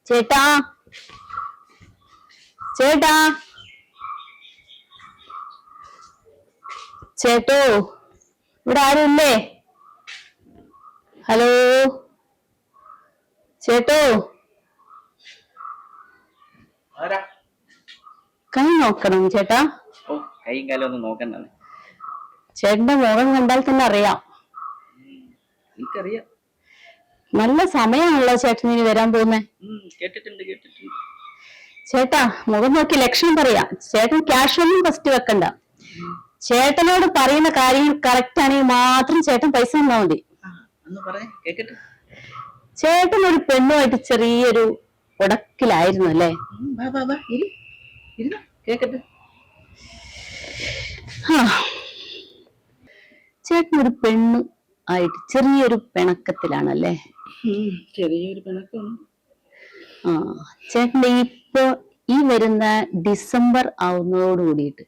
ചേട്ടാ ചേട്ടാ ചേട്ടോ, ഇവിടെ ആരുമില്ലേ? ഹലോ ചേട്ടോ, കൈ നോക്കണം ചേട്ടാ. കൈയും കാലം ഒന്നും നോക്കണ്ട. ചേട്ടന്റെ മുഖം കണ്ടാൽ തന്നെ അറിയാം. എനിക്കറിയാം. നല്ല സമയമാണല്ലോ ചേട്ടൻ ഇനി വരാൻ പോകുന്നേ. കേട്ടിട്ടുണ്ട്. ചേട്ടാ, മുഖം നോക്കി ലക്ഷണം പറയാ. ചേട്ടൻ ക്യാഷ് ഒന്നും ഫസ്റ്റ് വെക്കണ്ട. ചേട്ടനോട് പറയുന്ന കാര്യങ്ങൾ കറക്റ്റ് ആണെങ്കിൽ മാത്രം ചേട്ടൻ പൈസ തന്നാ മതി. ചേട്ടൻ ഒരു പെണ്ണുമായിട്ട് ചെറിയൊരു ഉടക്കിലായിരുന്നു അല്ലേ? ചേട്ടൻ ഒരു പെണ്ണു ആയിട്ട് ചെറിയൊരു പിണക്കത്തിലാണല്ലേ? ചെറിയൊരു പിണക്കം. ചേട്ടന്റെ ഈ വരുന്ന ഡിസംബർ ആവുന്നതോട് കൂടിയിട്ട്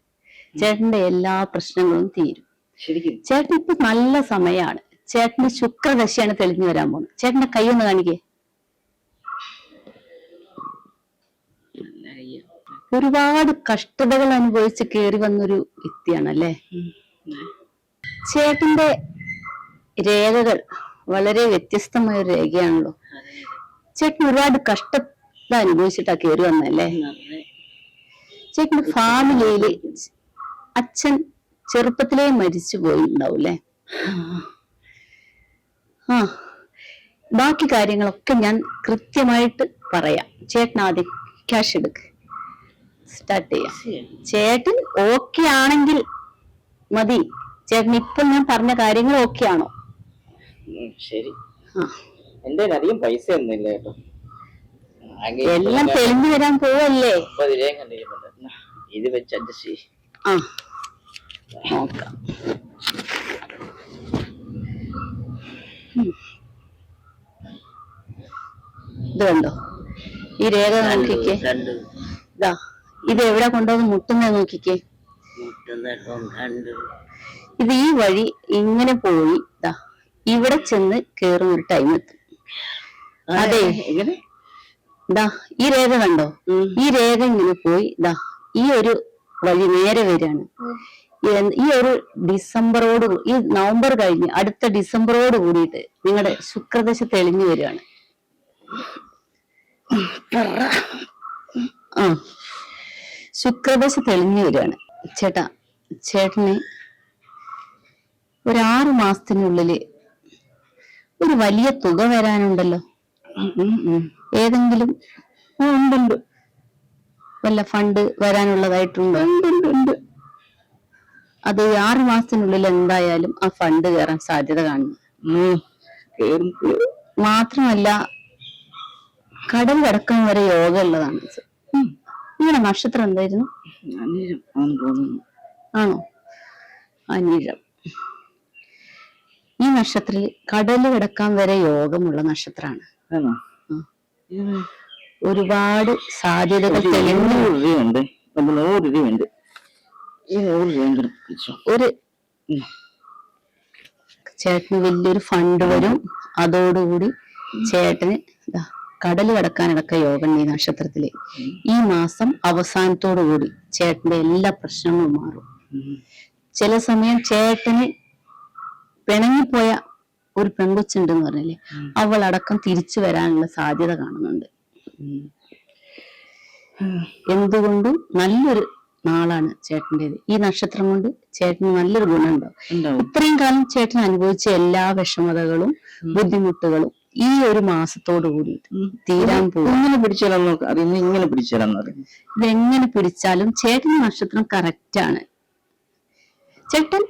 ചേട്ടന്റെ എല്ലാ പ്രശ്നങ്ങളും തീരും. ചേട്ടൻ ഇപ്പൊ നല്ല സമയമാണ്. ചേട്ടന്റെ ശുക്രദശയാണ് തെളിഞ്ഞു വരാൻ പോകുന്നത്. ചേട്ടന്റെ കൈ ഒന്ന് കാണിക്കേ. ഒരുപാട് കഷ്ടതകൾ അനുഭവിച്ച് കയറി വന്നൊരു വ്യക്തിയാണല്ലേ? ചേട്ടന്റെ രേഖകൾ വളരെ വ്യത്യസ്തമായ ഒരു രേഖയാണല്ലോ. ചേട്ടൻ ഒരുപാട് കഷ്ടത അനുഭവിച്ചിട്ടാ കയറി വന്നല്ലേ? ചേട്ടന്റെ ഫാമിലിയില് അച്ഛൻ ചെറുപ്പത്തിലേ മരിച്ചു പോയിട്ടുണ്ടാവൂല്ലേ? ബാക്കി കാര്യങ്ങളൊക്കെ ഞാൻ കൃത്യമായിട്ട് പറയാം. ചേട്ടൻ ആദ്യം ക്യാഷ് എടുക്ക്, സ്റ്റാർട്ട് ചെയ്യാം. ചേട്ടൻ ഓക്കെ ആണെങ്കിൽ മതി. ചേട്ടൻ ഇപ്പൊ ഞാൻ പറഞ്ഞ കാര്യങ്ങൾ ഓക്കെ ആണോ? ശരി. എന്റെ അധികം പൈസ ഒന്നുമില്ല കേട്ടോ. എല്ലാം തെളിഞ്ഞു വരാൻ പോവല്ലേ? ഇത് വെച്ച് അഡ്ജസ്റ്റ് ചെയ്യും. നോക്കാം. ഇത് കണ്ടോ? ഈ രേഖ നോക്കിക്കേ. ഇതാ, ഇത് എവിടെ കൊണ്ടുവന്ന് മുട്ടുന്ന നോക്കിക്കേ. ഇത് ഈ വഴി ഇങ്ങനെ പോയി ഇതാ ഇവിടെ ചെന്ന് കേറുന്ന ഒരു ടൈം എത്തും. അതെ, ഇതാ ഈ രേഖ കണ്ടോ? ഈ രേഖ ഇങ്ങനെ പോയി ഇതാ ഈ ഒരു വഴി നേരെ വരികയാണ്. ഈ ഒരു ഈ നവംബർ കഴിഞ്ഞ് അടുത്ത ഡിസംബറോട് കൂടിയിട്ട് നിങ്ങളുടെ ശുക്രദശ തെളിഞ്ഞു വരികയാണ്. ശുക്രദശ തെളിഞ്ഞു വരികയാണ്. ചേട്ടന് ഒരു 6 മാസത്തിനുള്ളില് ഒരു വലിയ തുക വരാനുണ്ടല്ലോ. ഏതെങ്കിലും ഉണ്ടുണ്ട് വല്ല ഫണ്ട് വരാനുള്ളതായിട്ടുണ്ടോ? ഉണ്ട്. അത് 6 മാസത്തിനുള്ളിൽ എന്തായാലും ആ ഫണ്ട് കയറാൻ സാധ്യത കാണുന്നു. മാത്രമല്ല കടൽ കടക്കാൻ വരെ യോഗ ഉള്ളതാണ്. നിങ്ങളുടെ നക്ഷത്രം എന്തായിരുന്നു? ആണോ? അനിഴം. ഈ നക്ഷത്രത്തിൽ കടല് കിടക്കാൻ വരെ യോഗമുള്ള നക്ഷത്രമാണ്. ഒരുപാട് സാധ്യതകൾ തെളിഞ്ഞുണ്ട്. ഒരു ചേട്ടന് വലിയൊരു ഫണ്ട് വരും. അതോടുകൂടി ചേട്ടന് കടല് കിടക്കാനടക്ക യോഗം ഈ നക്ഷത്രത്തില്. ഈ മാസം അവസാനത്തോടു കൂടി ചേട്ടന്റെ എല്ലാ പ്രശ്നങ്ങളും മാറും. ചില സമയം ചേട്ടന് പിണങ്ങിപ്പോയ ഒരു പെൺകൊച്ചുണ്ടെന്ന് പറഞ്ഞല്ലേ, അവളടക്കം തിരിച്ചു വരാനുള്ള സാധ്യത കാണുന്നുണ്ട്. എന്തുകൊണ്ടും നല്ലൊരു നാളാണ് ചേട്ടൻ്റെത്. ഈ നക്ഷത്രം കൊണ്ട് ചേട്ടന് നല്ലൊരു ഗുണമുണ്ടാവും. ഇത്രയും കാലം ചേട്ടൻ അനുഭവിച്ച എല്ലാ വിഷമതകളും ബുദ്ധിമുട്ടുകളും ഈ ഒരു മാസത്തോടു കൂടി തീരാൻ പോകും. ഇങ്ങനെ പിടിച്ചാലും ഇതെങ്ങനെ പിടിച്ചാലും ചേട്ടന്റെ നക്ഷത്രം കറക്റ്റ് ആണ്. ചേട്ടൻ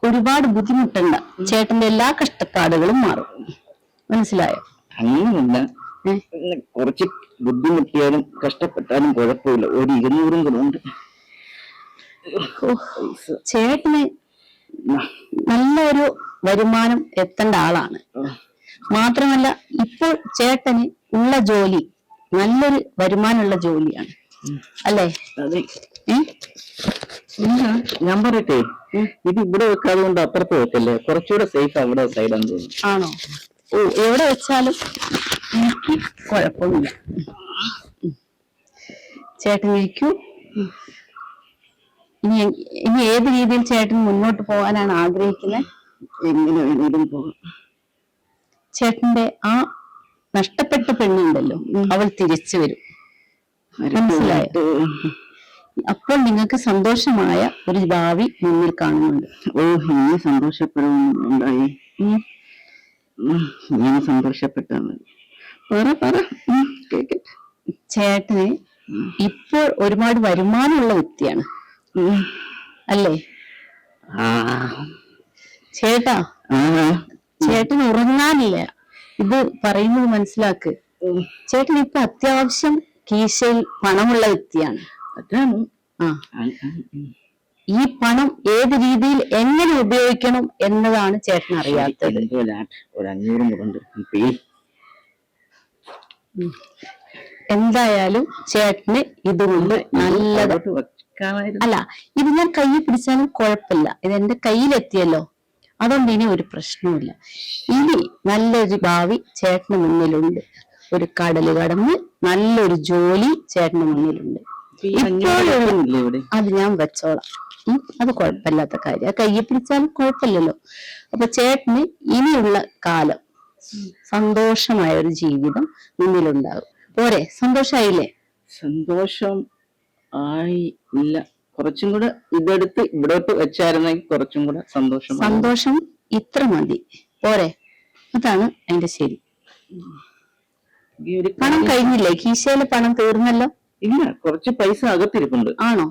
ഒരുപാട് ബുദ്ധിമുട്ടണ്ട. ചേട്ടന്റെ എല്ലാ കഷ്ടപ്പാടുകളും മാറും. മനസ്സിലായോ? അങ്ങനെയല്ല, കുറച്ച് ബുദ്ധിമുട്ടിയാലും കഷ്ടപ്പെട്ടാലും കുഴപ്പമില്ല. ഒരു 200 കൂടെ ഉണ്ട്. ചേട്ടന് നല്ലൊരു വരുമാനം എത്തേണ്ട ആളാണ്. മാത്രമല്ല ഇപ്പോൾ ചേട്ടന് ഉള്ള ജോലി നല്ലൊരു വരുമാനമുള്ള ജോലിയാണ് അല്ലേ? ഞാൻ പറയട്ടെ, ഇത് ഇവിടെ വെക്കാതെ കൊണ്ട് അപ്പുറത്ത് വെക്കല്ലേ, കുറച്ചുകൂടെ സേഫ് അവിടെ സൈഡാന്ന് തോന്നുന്നു. ആണോ? എവിടെ വെച്ചാലും എനിക്ക് കുഴപ്പമില്ല. ചേട്ടൻ ഇരിക്കൂ. ഇനി ഇനി ഏത് രീതിയിൽ ചേട്ടൻ മുന്നോട്ട് പോകാനാണ് ആഗ്രഹിക്കുന്നത്? എങ്ങനെ വേണേലും പോകാം. ചേട്ടന്റെ ആ നഷ്ടപ്പെട്ട പെണ്ണുണ്ടല്ലോ, അവൾ തിരിച്ചു വരും. മനസ്സിലായോ? അപ്പോൾ നിങ്ങൾക്ക് സന്തോഷമായ ഒരു ഭാവി മുന്നിൽ കാണുന്നുണ്ട്. ഓ, ഇനി സന്തോഷപ്പെടുന്നുണ്ടായി. ഞാൻ സന്തോഷപ്പെട്ടാണ്. പറ കേക്കട്ടെ. ചേട്ടന് ഇപ്പോൾ ഒരുപാട് വരുമാനമുള്ള വ്യക്തിയാണ് അല്ലേ? ചേട്ടാ, ചേട്ടൻ ഉറങ്ങാനില്ല. ഇത് പറയുന്നത് മനസ്സിലാക്ക്. ചേട്ടൻ ഇപ്പൊ അത്യാവശ്യം കീശയിൽ പണമുള്ള വ്യക്തിയാണ്. അതാണ്. ഈ പണം ഏത് രീതിയിൽ എങ്ങനെ ഉപയോഗിക്കണം എന്നതാണ് ചേട്ടൻ അറിയാത്തത്. ഒരു 500 കൂടെ ഉണ്ട്. എന്തായാലും ചേട്ടന് ഇതുകൊണ്ട് നല്ലത് അല്ല. ഇത് ഞാൻ കയ്യിൽ പിടിച്ചാലും കുഴപ്പമില്ല. ഇത് എന്റെ കയ്യിലെത്തിയല്ലോ, അതുകൊണ്ട് ഇനി ഒരു പ്രശ്നവുമില്ല. ഇനി നല്ലൊരു ഭാവി ചേട്ടന് മുന്നിലുണ്ട്. ഒരു കടല് കടന്ന് നല്ലൊരു ജോലി ചേട്ടന് മുന്നിലുണ്ട്. അത് ഞാൻ വെച്ചോളാം. അത് കുഴപ്പമില്ലാത്ത കാര്യം. ആ കയ്യിൽ പിടിച്ചാലും കുഴപ്പമില്ലല്ലോ. അപ്പൊ ചേട്ടന് ഇനിയുള്ള കാലം സന്തോഷമായ ഒരു ജീവിതം മുന്നിലുണ്ടാകും. പോരെ? സന്തോഷായില്ലേ? സന്തോഷം ആയി ഇല്ല, കുറച്ചും കൂടെ ഇതെടുത്ത് ഇവിടോട്ട് വെച്ചായിരുന്നെങ്കിൽ കുറച്ചും കൂടെ സന്തോഷം ഇത്ര മതി. പോരെ? അതാണ് അതിന്റെ ശരി. പണം കഴിഞ്ഞില്ലേ? കീശയിലെ പണം തീർന്നല്ലോ. ഇല്ല, കുറച്ച് പൈസ അകത്തിരിപ്പുണ്ട്. ആണോ?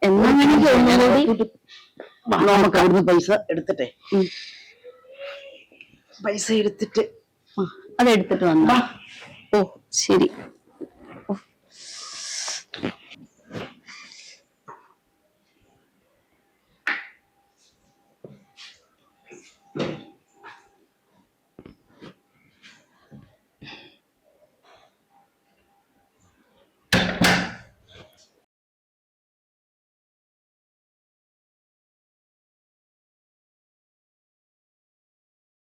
എന്നാ നമുക്ക് അവിടുന്ന് പൈസ എടുത്തിട്ടെ. പൈസ എടുത്തിട്ട് അതെടുത്തിട്ട് വന്നാ. ഓ ശരി.